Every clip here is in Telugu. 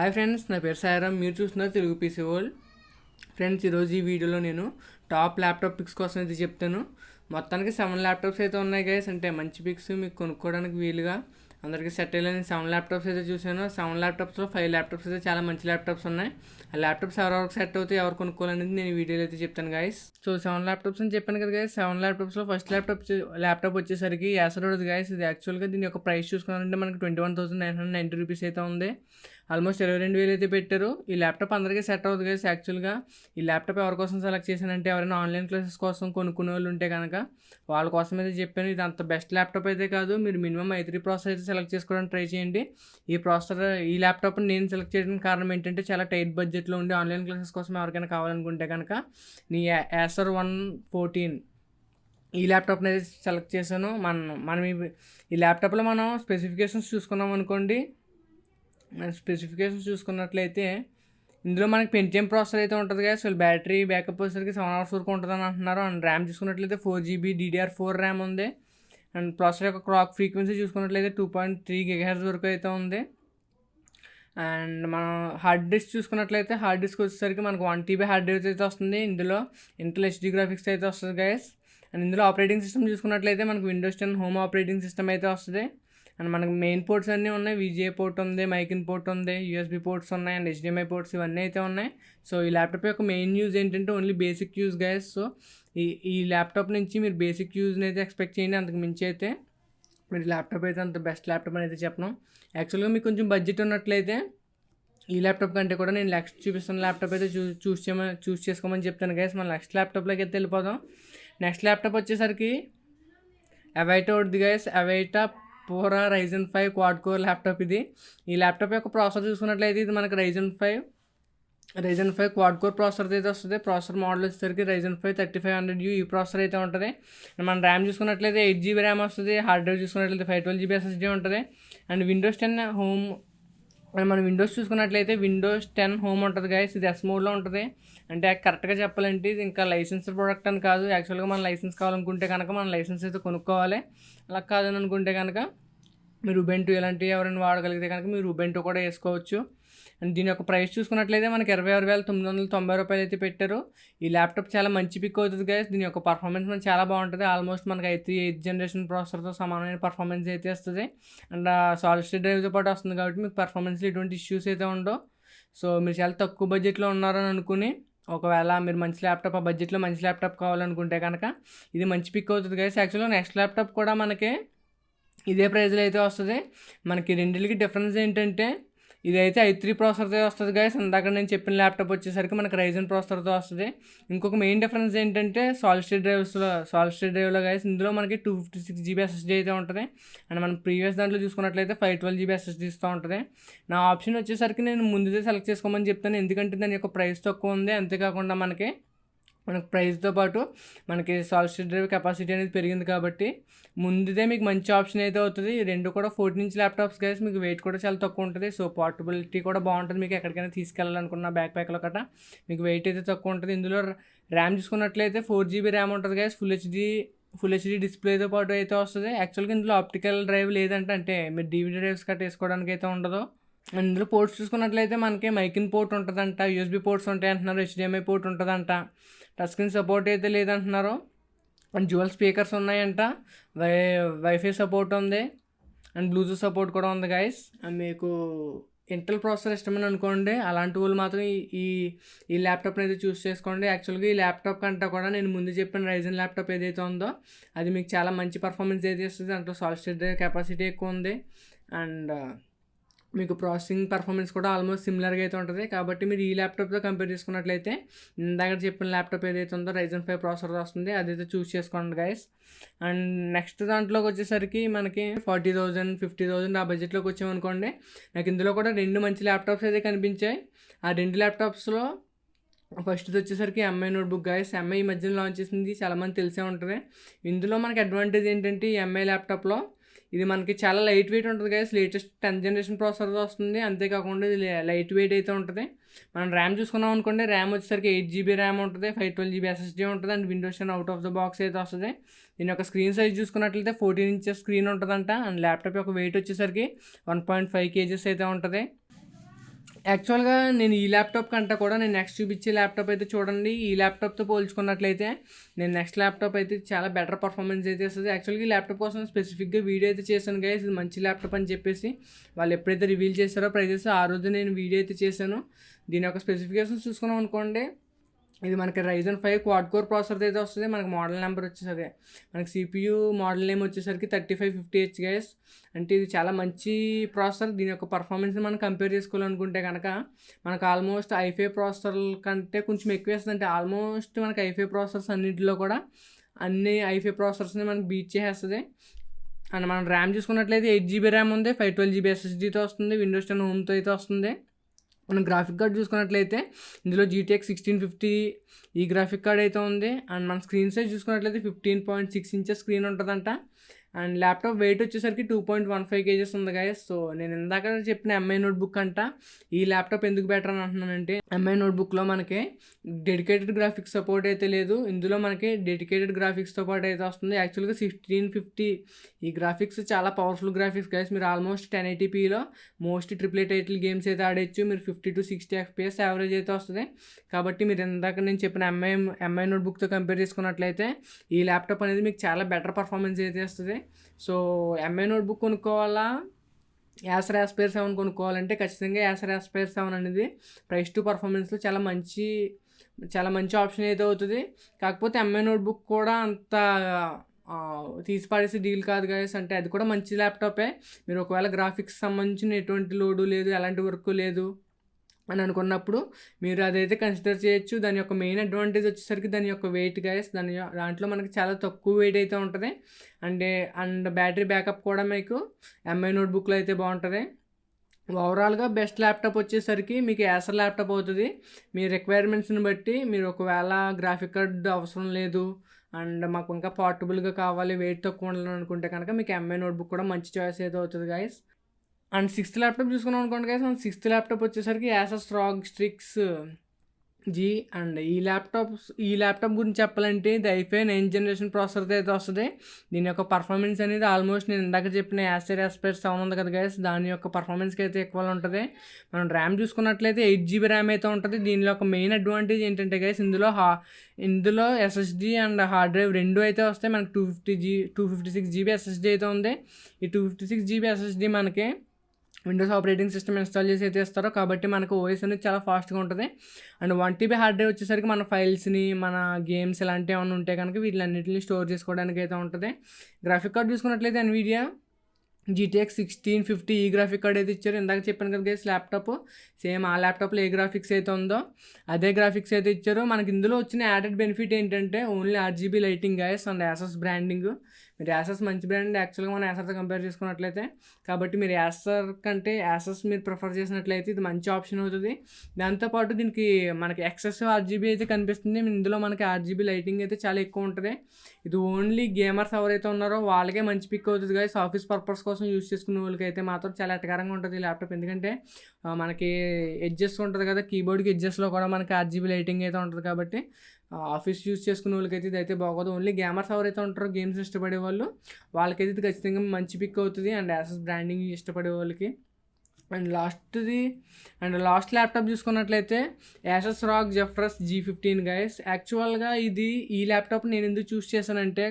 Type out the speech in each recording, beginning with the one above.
హాయ్ ఫ్రెండ్స్, నా పేరు సాయిరామ్. మీరు చూస్తున్నారు తెలుగు పీసీ వరల్డ్. ఫ్రెండ్స్, ఈరోజు ఈ వీడియోలో నేను టాప్ ల్యాప్టాప్ పిక్స్ కోసం అయితే చెప్తాను. మొత్తానికి 7 ల్యాప్టాప్స్ అయితే ఉన్నాయి గైస్. అంటే మంచి పిక్స్ మీకు కొనుక్కోవడానికి వీలుగా అందరికీ సెట్ అయ్యేలా నేను 7 ల్యాప్టాప్స్ అయితే చూశాను. 7 ల్యాప్టాప్స్లో 5 ల్యాప్టాప్స్ అయితే చాలా మంచి ల్యాప్టాప్స్ ఉన్నాయి. ఆ ల్యాప్టాప్స్ ఎవరెవరికి సెట్ అవుతాయి, ఎవరు కొనుక్కోవాలనేది నేను ఈ వీడియోలో అయితే చెప్తాను గైస్. సో 7 ల్యాప్టాప్స్ అని చెప్పాను కదా గైస్. 7 ల్యాప్టాప్స్లో ఫస్ట్ ల్యాప్టాప్ వచ్చేసరికి యాసరోడ్ గైస్. ఇది యాక్చువల్గా దీని యొక్క ప్రైస్ చూసుకున్నారంటే మనకి 21,990 రూపీస్ అయితే ఉంది. ఆల్మోస్ట్ 22,000 అయితే పెట్టారు. ఈ ల్యాప్టాప్ అందరికీ సెట్ అవుతుంది గైస్. యాక్చువల్గా ఈ ల్యాప్టాప్ ఎవరి కోసం సెలెక్ట్ చేశానంటే ఎవరైనా ఆన్లైన్ క్లాసెస్ కోసం కొనుక్కునే వాళ్ళు ఉంటే కనుక వాళ్ళ కోసం అయితే చెప్పాను. ఇది అంత బెస్ట్ ల్యాప్టాప్ అయితే కాదు. మీరు మినిమం i3 ప్రాసెసర్ అయితే సెలెక్ట్ చేసుకోవడానికి ట్రై చేయండి. ఈ ల్యాప్టాప్ని నేను సెలెక్ట్ చేయడానికి కారణం ఏంటంటే చాలా టైట్ బడ్జెట్లో ఉండి ఆన్లైన్ క్లాసెస్ కోసం ఎవరికైనా కావాలనుకుంటే కనుక నీ Acer 114 ఈ ల్యాప్టాప్ని అయితే సెలెక్ట్ చేశాను. మనం ఈ ల్యాప్టాప్లో మనం స్పెసిఫికేషన్స్ చూసుకున్నాం అనుకోండి. స్పెసిఫికేషన్స్ చూసుకున్నట్లయితే ఇందులో మనకి పెంటియం ప్రాసెసర్ అయితే ఉంటుంది కదా. సో బ్యాటరీ బ్యాకప్ వచ్చేసరికి 7 hours వరకు ఉంటుందని అంటున్నారు. అండ్ ర్యామ్ చూసుకున్నట్లయితే 4GB DDR4 ర్యామ్ ఉంది. అండ్ ప్రాసెసర్ యొక్క క్లాక్ ఫ్రీక్వెన్సీ చూసుకున్నట్లయితే 2.3 GHz వరకు అయితే ఉంది. అండ్ మనం హార్డ్ డిస్క్ చూసుకున్నట్లయితే హార్డ్ డిస్క్ వచ్చేసరికి మనకు 1 TB హార్డ్ డిస్క్ అయితే వస్తుంది. ఇందులో ఇంటెల్ HD గ్రాఫిక్స్ అయితే వస్తుంది గైస్. అండ్ ఇందులో ఆపరేటింగ్ సిస్టమ్ చూసుకున్నట్లయితే మనకు Windows 10 హోమ్ ఆపరేటింగ్ సిస్టమ్ అయితే వస్తుంది. అండ్ మనకు మెయిన్ పోర్ట్స్ అన్నీ ఉన్నాయి. VGA పోర్ట్ ఉంది, మైక్ ఇన్ పోర్ట్ ఉంది, USB పోర్ట్స్ ఉన్నాయి, అండ్ HDMI పోర్ట్స్ ఇవన్నీ అయితే ఉన్నాయి. సో ఈ ల్యాప్టాప్ యొక్క మెయిన్ యూజ్ ఏంటంటే only basic use guys. So ఈ ల్యాప్టాప్ నుంచి మీరు బేసిక్ యూజ్ని అయితే ఎక్స్పెక్ట్ చేయండి. అంతకు మించి అయితే మీరు ల్యాప్టాప్ అయితే అంత బెస్ట్ ల్యాప్టాప్ అని అయితే చెప్పను. యాక్చువల్గా మీకు కొంచెం బడ్జెట్ ఉన్నట్లయితే ఈ ల్యాప్టాప్ కంటే కూడా నేను నెక్స్ట్ చూపిస్తున్న ల్యాప్టాప్ అయితే చూస్ చేసుకోమని చెప్తాను గైస్. మన నెక్స్ట్ ల్యాప్టాప్లోకి అయితే వెళ్ళిపోదాం. నెక్స్ట్ ల్యాప్టాప్ వచ్చేసరికి అవైటా ఉంది గైస్. అవైటా పోరా Ryzen 5 క్వాడ్ కోర్ ల్యాప్టాప్ ఇది. ఈ ల్యాప్టాప్ యొక్క ప్రాసెసర్ చూసుకున్నట్లయితే ఇది మనకి Ryzen 5 క్వాడ్ కోర్ ప్రాసెసర్ అయితే వస్తుంది. ప్రాసెసర్ మోడల్ వచ్చేసరికి Ryzen 5 3500U ఈ ప్రాసెసర్ అయితే ఉంటుంది. మన ర్యామ్ చూసుకున్నట్లయితే 8GB ర్యామ్ వస్తుంది. హార్డ్ డ్రైవ్ చూసుకున్నట్లయితే 512GB SSD ఉంటుంది. అండ్ Windows 10 హోమ్ మనం విండోస్ చూసుకున్నట్లయితే Windows 10 హోమ్ ఉంటుంది గైస్. ఇది S మోడ్లో ఉంటుంది. అంటే కరెక్ట్గా చెప్పాలంటే ఇది ఇంకా లైసెన్స్డ్ ప్రోడక్ట్ అని కాదు. యాక్చువల్గా మనం లైసెన్స్ కావాలనుకుంటే కనుక మనం లైసెన్స్ అయితే కొనుక్కోవాలి. అలా కాదని అనుకుంటే కనుక మీరు ఉబెంటూ ఇలాంటివి ఎవరైనా వాడగలిగితే కనుక మీరు ఉబెంటూ కూడా వేసుకోవచ్చు. అండ్ దీని యొక్క ప్రైస్ చూసుకున్నట్లయితే మనకి 26,990 రూపాయలు అయితే పెట్టారు. ఈ ల్యాప్టాప్ చాలా మంచి పిక్ అవుతుంది గైస్. దీని యొక్క పర్ఫార్మెన్స్ మనకి చాలా బాగుంటుంది. ఆల్మోస్ట్ మనకి i3 8th జనరేషన్ ప్రాసెసర్తో సమానమైన పర్ఫార్మెన్స్ అయితే వస్తుంది. అండ్ సాలిడ్ స్టేట్ డ్రైవ్తో పాటు వస్తుంది కాబట్టి మీకు పర్ఫార్మెన్స్లో ఎటువంటి ఇష్యూస్ అయితే ఉండవు. సో మీరు చాలా తక్కువ బడ్జెట్లో ఉన్నారని అనుకుని ఒకవేళ మీరు మంచి ల్యాప్టాప్ ఆ బడ్జెట్లో మంచి ల్యాప్టాప్ కావాలనుకుంటే కనుక ఇది మంచి పిక్ అవుతుంది గైస్. యాక్చువల్గా నెక్స్ట్ ల్యాప్టాప్ కూడా మనకి ఇదే ప్రైస్లో అయితే వస్తుంది. మనకి రెండింటికి డిఫరెన్స్ ఏంటంటే ఇదైతే i3 ప్రాసెసర్తో వస్తుంది గైస్. ఇందాక నేను చెప్పిన ల్యాప్టాప్ వచ్చేసరికి మనకి Ryzen ప్రాసెసర్తో వస్తుంది. ఇంకొక మెయిన్ డిఫరెన్స్ ఏంటంటే సాలిడ్ స్టేట్ డ్రైవ్లో గైస్ ఇందులో మనకి 256GB SSD అయితే ఉంటుంది. అండ్ మనం ప్రీవియస్ దాంట్లో చూసుకున్నట్లయితే 512GB SSD ఇస్తూ ఉంటుంది. నా ఆప్షన్ వచ్చేసరికి నేను ముందుదే సెలెక్ట్ చేసుకోమని చెప్తాను. ఎందుకంటే దాని యొక్క ప్రైస్ తక్కువ ఉంది. అంతేకాకుండా మనకి ప్రైస్తో పాటు మనకి సాలిడ్ స్టేట్ డ్రైవ్ కెపాసిటీ అనేది పెరిగింది కాబట్టి ముందుదే మీకు మంచి ఆప్షన్ అయితే అవుతుంది. రెండు కూడా 14-inch ల్యాప్టాప్స్ గైస్. మీకు వెయిట్ కూడా చాలా తక్కువ ఉంటుంది. సో పోర్టబిలిటీ కూడా బాగుంటుంది. మీకు ఎక్కడికైనా తీసుకెళ్ళాలనుకున్న బ్యాక్ ప్యాక్లో కట్ట మీకు వెయిట్ అయితే తక్కువ ఉంటుంది. ఇందులో ర్యామ్ చూసుకున్నట్లయితే 4GB ర్యామ్ ఉంటుంది గైస్. ఫుల్ హెచ్డీ డిస్ప్లేతో పాటు అయితే వస్తుంది. యాక్చువల్గా ఇందులో ఆప్టికల్ డ్రైవ్ లేదంటే మీరు DVD డ్రైవ్స్ కట్ వేసుకోవడానికి అయితే ఉండదు. ఇందులో పోర్ట్స్ చూసుకున్నట్లయితే మనకి మైక్ ఇన్ పోర్ట్ ఉంటుందంట, USB పోర్ట్స్ ఉంటాయి అంటున్నారు, HDMI పోర్ట్ ఉంటుందంట, టచ్ స్క్రీన్ సపోర్ట్ అయితే లేదంటున్నారు. అండ్ డ్యూయల్ స్పీకర్స్ ఉన్నాయంట, వైఫై సపోర్ట్ ఉంది, అండ్ బ్లూటూత్ సపోర్ట్ కూడా ఉంది గైస్. మీకు ఇంటెల్ ప్రాసెసర్ ఇష్టమని అనుకోండి, అలాంటి వాళ్ళు మాత్రం ఈ ల్యాప్టాప్ని అయితే చూస్ చేసుకోండి. యాక్చువల్గా ఈ ల్యాప్టాప్ కంటే కూడా నేను ముందు చెప్పిన Ryzen ల్యాప్టాప్ ఏదైతే ఉందో అది మీకు చాలా మంచి పర్ఫార్మెన్స్ అయితే ఇస్తుంది. దాంట్లో సాలిడ్ స్టేట్ డ్రైవ్ కెపాసిటీ ఎక్కువ ఉంది. అండ్ మీకు ప్రాసెసింగ్ పర్ఫార్మెన్స్ కూడా ఆల్మోస్ట్ సిమిలర్గా అయితే ఉంటుంది. కాబట్టి మీరు ఈ ల్యాప్టాప్తో కంపేర్ చేసుకున్నట్లయితే ఇందాక చెప్పిన ల్యాప్టాప్ ఏదైతే ఉందో Ryzen 5 ప్రాసెసర్ వస్తుంది, అదైతే చూస్ చేసుకోండి గైస్. అండ్ నెక్స్ట్ దాంట్లోకి వచ్చేసరికి మనకి 40,000 50,000 ఆ బడ్జెట్లోకి వచ్చామనుకోండి. నాకు ఇందులో కూడా 2 మంచి ల్యాప్టాప్స్ అయితే కనిపించాయి. ఆ 2 ల్యాప్టాప్స్లో ఫస్ట్ది వచ్చేసరికి MI నోట్బుక్ గైస్. MI ఈ మధ్యలో లాంచ్ చేసింది, చాలామంది తెలిసే ఉంటుంది. ఇందులో మనకి అడ్వాంటేజ్ ఏంటంటే ఈ MI ల్యాప్టాప్లో ఇది మనకి చాలా లైట్ వెయిట్ ఉంటుంది గైస్. లేటెస్ట్ 10th జనరేషన్ ప్రాసెసర్తో వస్తుంది. అంతేకాకుండా ఇది లైట్ వెయిట్ అయితే ఉంటుంది. మనం ర్యామ్ చూసుకున్నాం అనుకోండి, ర్యామ్ వచ్చేసరికి 8GB ర్యామ్ ఉంటుంది, 512GB SSD ఉంటుంది, and Windows 10 out of the box అయితే వస్తుంది. దీని యొక్క స్క్రీన్ సైజ్ చూసుకున్నట్లయితే 14 inches స్క్రీన్ ఉంటుందంట. అండ్ ల్యాప్టాప్ యొక్క వెయిట్ వచ్చేసరికి 1.5 kgs అయితే ఉంటుంది. యాక్చువల్‌గా నేను ఈ ల్యాప్‌టాప్ కంటే కూడా నేను నెక్స్ట్ చూపించే ల్యాప్‌టాప్ అయితే చూడండి. ఈ ల్యాప్‌టాప్‌తో పోల్చుకున్నట్లయితే నేను నెక్స్ట్ ల్యాప్‌టాప్ అయితే చాలా బెటర్ పర్ఫార్మెన్స్ అయితే ఇస్తది. యాక్చువల్‌గా ఈ ల్యాప్‌టాప్ కోసం స్పెసిఫిక్‌గా వీడియో అయితే చేశాను గైస్. ఇది మంచి ల్యాప్‌టాప్ అని చెప్పేసి వాళ్ళు ఎప్పుడైతే రివీల్ చేశారో ప్రైజెస్ ఆ రోజు నేను వీడియో అయితే చేశాను. దీని యొక్క స్పెసిఫికేషన్స్ చూసుకున్నాం అనుకోండి, ఇది మనకి Ryzen 5 క్వాడ్ కోర్ ప్రాసెసర్ అయితే వస్తుంది. మనకి మోడల్ నెంబర్ వచ్చేసరికి మనకి CPU మోడల్ నేమ్ వచ్చేసరికి 3550H గైస్. అంటే ఇది చాలా మంచి ప్రాసెసర్. దీని యొక్క పర్ఫార్మెన్స్ని మనం కంపేర్ చేసుకోవాలనుకుంటే కనుక మనకు ఆల్మోస్ట్ i5 ప్రాసెసర్ల కంటే కొంచెం ఎక్కువ వేస్తుంది. అంటే ఆల్మోస్ట్ మనకి i5 ప్రాసెసర్స్ అన్నింటిలో కూడా అన్ని i5 ప్రాసెసర్స్ని మనకి బీట్ చేసేస్తుంది. అండ్ మనం ర్యామ్ చూసుకున్నట్లయితే 8GB ర్యామ్ ఉంది, 512GB SSDతో వస్తుంది, Windows 10 హోమ్తో అయితే వస్తుంది. మనం గ్రాఫిక్ కార్డ్ చూసుకున్నట్లయితే ఇందులో GTX 1650 ఈ గ్రాఫిక్ కార్డ్ అయితే ఉంది. అండ్ మన స్క్రీన్ సైజ్ చూసుకున్నట్లయితే 15.6 ఇంచెస్ స్క్రీన్ ఉంటుందంట. అండ్ ల్యాప్టాప్ వెయిట్ వచ్చేసరికి 2.15 kgs ఉంది గైస్. సో నేను ఇందాక చెప్పిన ఎంఐ నోట్బుక్ అంట ఈ ల్యాప్టాప్ ఎందుకు బెటర్ అని అంటున్నానంటే, ఎంఐ నోట్బుక్లో మనకి డెడికేటెడ్ గ్రాఫిక్స్ సపోర్ట్ అయితే లేదు. ఇందులో మనకి డెడికేటెడ్ గ్రాఫిక్స్తో పాటు అయితే వస్తుంది. యాక్చువల్గా 1650 ఈ గ్రాఫిక్స్ చాలా పవర్ఫుల్ గ్రాఫిక్స్ గైస్. మీరు ఆల్మోస్ట్ 1080pలో most triple A title games అయితే ఆడచ్చు. మీరు 50 to 60 FPS యావరేజ్ అయితే వస్తుంది. కాబట్టి మీరు ఇందాక నేను చెప్పిన ఎంఐ నోట్బుక్తో కంపేర్ చేసుకున్నట్లయితే ఈ ల్యాప్టాప్ అనేది మీకు చాలా బెటర్ పర్ఫార్మెన్స్ అయితే వస్తుంది. సో ఎంఐ నోట్బుక్ కొనుక్కోవాలా, యాసర్ ఆస్పైర్ 7 కొనుక్కోవాలంటే ఖచ్చితంగా యాసర్ ఆస్పైర్ 7 అనేది ప్రైస్ టు పర్ఫార్మెన్స్లో చాలా మంచి ఆప్షన్ అయితే అవుతుంది. కాకపోతే ఎంఐ నోట్బుక్ కూడా అంత తీసి పడేసి డీల్ కాదు గైస్. అంటే అది కూడా మంచి ల్యాప్టాపే. మీరు ఒకవేళ గ్రాఫిక్స్ సంబంధించిన ఎటువంటి లోడు లేదు, ఎలాంటి వర్క్ లేదు అని అనుకున్నప్పుడు మీరు అదైతే కన్సిడర్ చేయొచ్చు. దాని యొక్క మెయిన్ అడ్వాంటేజ్ వచ్చేసరికి దాని యొక్క వెయిట్ గైస్. దాంట్లో మనకి చాలా తక్కువ వెయిట్ అయితే ఉంటుంది. అండ్ బ్యాటరీ బ్యాకప్ కూడా మీకు ఎంఐ నోట్బుక్లో అయితే బాగుంటుంది. ఓవరాల్గా బెస్ట్ ల్యాప్టాప్ వచ్చేసరికి మీకు యాసర్ ల్యాప్టాప్ అవుతుంది. మీ రిక్వైర్మెంట్స్ని బట్టి మీరు ఒకవేళ గ్రాఫిక్ కార్డ్ అవసరం లేదు అండ్ మాకు ఇంకా పోర్టబుల్గా కావాలి, వెయిట్ తక్కువ ఉండాలని అనుకుంటే కనుక మీకు ఎంఐ నోట్బుక్ కూడా మంచి చాయిస్ అయితే అవుతుంది గైస్. అండ్ సిక్స్త్ ల్యాప్టాప్ చూసుకున్నాం అనుకోండి గైస్, మన సిక్స్త్ ల్యాప్టాప్ వచ్చేసరికి యాసస్ ROG Strix G. అండ్ ఈ ల్యాప్టాప్ గురించి చెప్పాలంటే ఇది i5 9th జనరేషన్ ప్రాసెసర్తో అయితే వస్తుంది. దీని యొక్క పర్ఫార్మెన్స్ అనేది ఆల్మోస్ట్ నేను ఇందాక చెప్పిన యాసర్ ఆస్పైర్ 7 ఉంది కదా గైస్, దాని యొక్క పర్ఫార్మెన్స్కి అయితే ఎక్కువ ఉంటుంది. మనం ర్యామ్ చూసుకున్నట్లయితే 8GB ర్యామ్ అయితే ఉంటుంది. దీనిలో ఒక మెయిన్ అడ్వాంటేజ్ ఏంటంటే గైస్, ఇందులో SSD అండ్ హార్డ్ డ్రైవ్ రెండు అయితే వస్తాయి. మనకి 256GB SSD అయితే ఉంది. ఈ 256GB SSD మనకి విండోస్ ఆపరేటింగ్ సిస్టమ్ ఇన్స్టాల్ చేసి అయితే ఇస్తారో, కాబట్టి మనకు ఓఎస్ అనేది చాలా ఫాస్ట్గా ఉంటుంది. అండ్ 1TB హార్డ్ డ్రైవ్ వచ్చేసరికి మన ఫైల్స్ని, మన గేమ్స్ ఇలాంటివి ఏమైనా ఉంటే కనుక వీటిలన్నింటినీ స్టోర్ చేసుకోవడానికి అయితే ఉంటుంది. గ్రాఫిక్ కార్డ్ చూసుకున్నట్లయితే NVIDIA GTX 1650 ఈ గ్రాఫిక్ కార్డ్ అయితే ఇచ్చారు. ఇందాక చెప్పాను కదా గైస్, ల్యాప్టాప్ సేమ్ ఆ ల్యాప్టాప్లో ఏ గ్రాఫిక్స్ అయితే ఉందో అదే గ్రాఫిక్స్ అయితే ఇచ్చారు. మనకి ఇందులో వచ్చిన యాడెడ్ బెనిఫిట్ ఏంటంటే only RGB lighting guys and Asus branding. మీరు యాసస్ మంచి బ్రాండ్ యాక్చువల్గా మనం యాసర్తో కంపేర్ చేసుకున్నట్లయితే, కాబట్టి మీరు యాసర్ కంటే యాసస్ మీరు ప్రిఫర్ చేసినట్లయితే ఇది మంచి ఆప్షన్ అవుతుంది. దాంతోపాటు దీనికి మనకి ఎక్సెస్ RGB అయితే కనిపిస్తుంది. ఇందులో మనకి RGB లైటింగ్ అయితే చాలా ఎక్కువ ఉంటుంది. ఇది ఓన్లీ గేమర్స్ ఎవరైతే ఉన్నారో వాళ్ళకే మంచి పిక్ అవుతుంది గైస్. ఆఫీస్ పర్పస్ కోసం యూస్ చేసుకునే వాళ్ళకి అయితే మాత్రం చాలా ఎటకారంగా ఉంటుంది ఈ ల్యాప్టాప్. ఎందుకంటే మనకి ఎడ్జెస్ ఉంటుంది కదా, కీబోర్డ్కి ఎడ్జెస్లో కూడా మనకి RGB లైటింగ్ అయితే ఉంటుంది. కాబట్టి ఆఫీస్ యూస్ చేసుకునే వాళ్ళకైతే ఇది అయితే బాగోదు. ఓన్లీ గేమర్స్ ఎవరైతే ఉంటారో, గేమ్స్ ఇష్టపడే వాళ్ళకైతే ఇది ఖచ్చితంగా మంచి పిక్ అవుతుంది. అండ్ యాసస్ బ్రాండింగ్ ఇష్టపడే వాళ్ళకి. అండ్ లాస్ట్ ల్యాప్టాప్ చూసుకున్నట్లయితే యాసస్ ROG Zephyrus G15 గైస్. యాక్చువల్గా ఈ ల్యాప్టాప్ నేను ఎందుకు చూస్ చేశానంటే,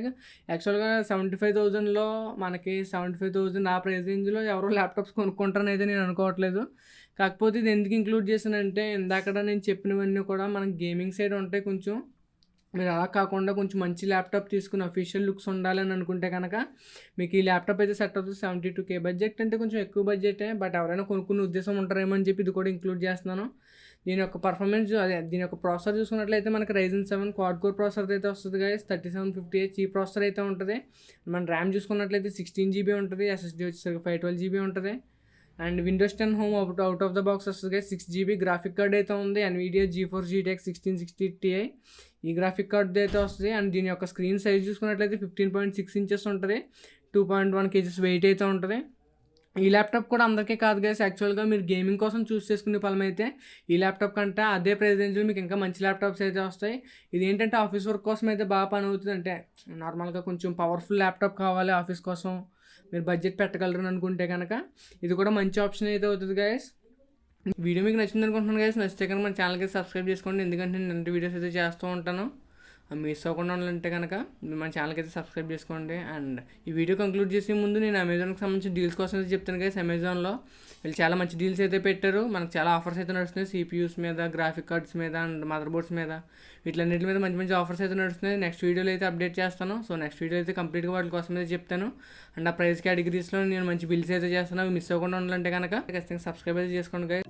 యాక్చువల్గా 75,000లో మనకి 75,000 ఆ ప్రైస్ రేంజ్లో ఎవరో ల్యాప్టాప్స్ కొనుక్కుంటారని అయితే నేను అనుకోవట్లేదు. కాకపోతే ఇది ఎందుకు ఇంక్లూడ్ చేశానంటే, ఇందాక నేను చెప్పినవన్నీ కూడా మనకి గేమింగ్ సైడ్ ఉంటాయి. కొంచెం మీరు అలా కాకుండా కొంచెం మంచి ల్యాప్టాప్ తీసుకుని అఫీషియల్ లుక్స్ ఉండాలని అనుకుంటే కనుక మీకు ఈ ల్యాప్టాప్ అయితే సెట్ అవుతుంది. 72K బడ్జెట్ అంటే కొంచెం ఎక్కువ బడ్జెటే, బట్ ఎవరైనా కొనుక్కునే ఉద్దేశం ఉంటారేమో అని చెప్పి ఇది కూడా ఇంక్లూడ్ చేస్తున్నాను. దీని యొక్క పర్ఫార్మెన్స్ దీని యొక్క ప్రాసెసర్ చూసుకున్నట్లయితే మనకి Ryzen 7 క్వాడ్ కోర్ ప్రాసెసర్ అయితే వస్తుంది గైస్. 3750H ఈ ప్రాసెసర్ అయితే ఉంటుంది. మన ర్యామ్ చూసుకున్నట్లయితే 16GB ఉంటుంది. SSD వచ్చేసరికి 512GB ఉంటుంది. And Windows 10 home out of the box వస్తుంది గైస్. 6GB గ్రాఫిక్ కార్డ్ అయితే ఉంది. NVIDIA GeForce GTX 1660 Ti ఈ గ్రాఫిక్ కార్డ్ అయితే వస్తుంది. అండ్ దీని యొక్క స్క్రీన్ సైజ్ చూసుకున్నట్లయితే 15.6 ఇంచెస్ ఉంటుంది. 2.1 kgs వెయిట్ అయితే ఉంటుంది. ఈ ల్యాప్టాప్ కూడా అందరికీ కాదు గైస్. యాక్చువల్గా మీరు గేమింగ్ కోసం చూస్ చేసుకునే పలం అయితే ఈ ల్యాప్టాప్ కంటే అదే ప్రైస్ రేంజ్లో మీకు ఇంకా మంచి ల్యాప్టాప్స్ అయితే వస్తాయి. ఇది ఏంటంటే ఆఫీస్ వర్క్ కోసం అయితే బాగా పని అవుతుంది. అంటే నార్మల్గా కొంచెం పవర్ఫుల్ ల్యాప్టాప్ కావాలి ఆఫీస్ కోసం, మీరు బడ్జెట్ పెట్టగలరు అనుకుంటే కనుక ఇది కూడా మంచి ఆప్షన్ అయితే అవుతుంది గైస్. వీడియో మీకు నచ్చింది అనుకుంటున్నాను గైస్. నచ్చితే కనుక మన ఛానల్కి సబ్స్క్రైబ్ చేసుకోండి, ఎందుకంటే నేను ఇలాంటి వీడియోస్ అయితే చేస్తూ ఉంటాను. మిస్ అవ్వకుండా ఉండాలంటే కనుక మన ఛానల్కి అయితే సబ్స్క్రైబ్ చేసుకోండి. అండ్ ఈ వీడియో కంక్లూడ్ చేసే ముందు నేను అమెజాన్కి సంబంధించిన డీల్స్ కోసం అయితే చెప్తాను గైస్. అమెజాన్లో వీళ్ళు చాలా మంచి డీల్స్ అయితే పెట్టారు. మనకు చాలా ఆఫర్స్ అయితే నడుస్తున్నాయి. సిపియూస్ మీద, గ్రాఫిక్ కార్డ్స్ మీద అండ్ మదర్ బోర్డ్స్ మీద, వీటిలన్నిటి మీద మంచి మంచి ఆఫర్స్ అయితే నడుస్తున్నాయి. నెక్స్ట్ వీడియోలో అయితే అప్డేట్ చేస్తాను. సో నెక్స్ట్ వీడియో అయితే కంప్లీట్గా వాటి కోసం అయితే చెప్తాను. అండ్ ఆ ప్రైస్ కేటగిరీస్లో నేను మంచి బిల్స్ అయితే చేస్తాను. అవి మిస్ అవ్వకుండా ఉండాలంటే కనుక ఖచ్చితంగా సబ్స్క్రైబ్ అయితే చేసుకోండి గైస్.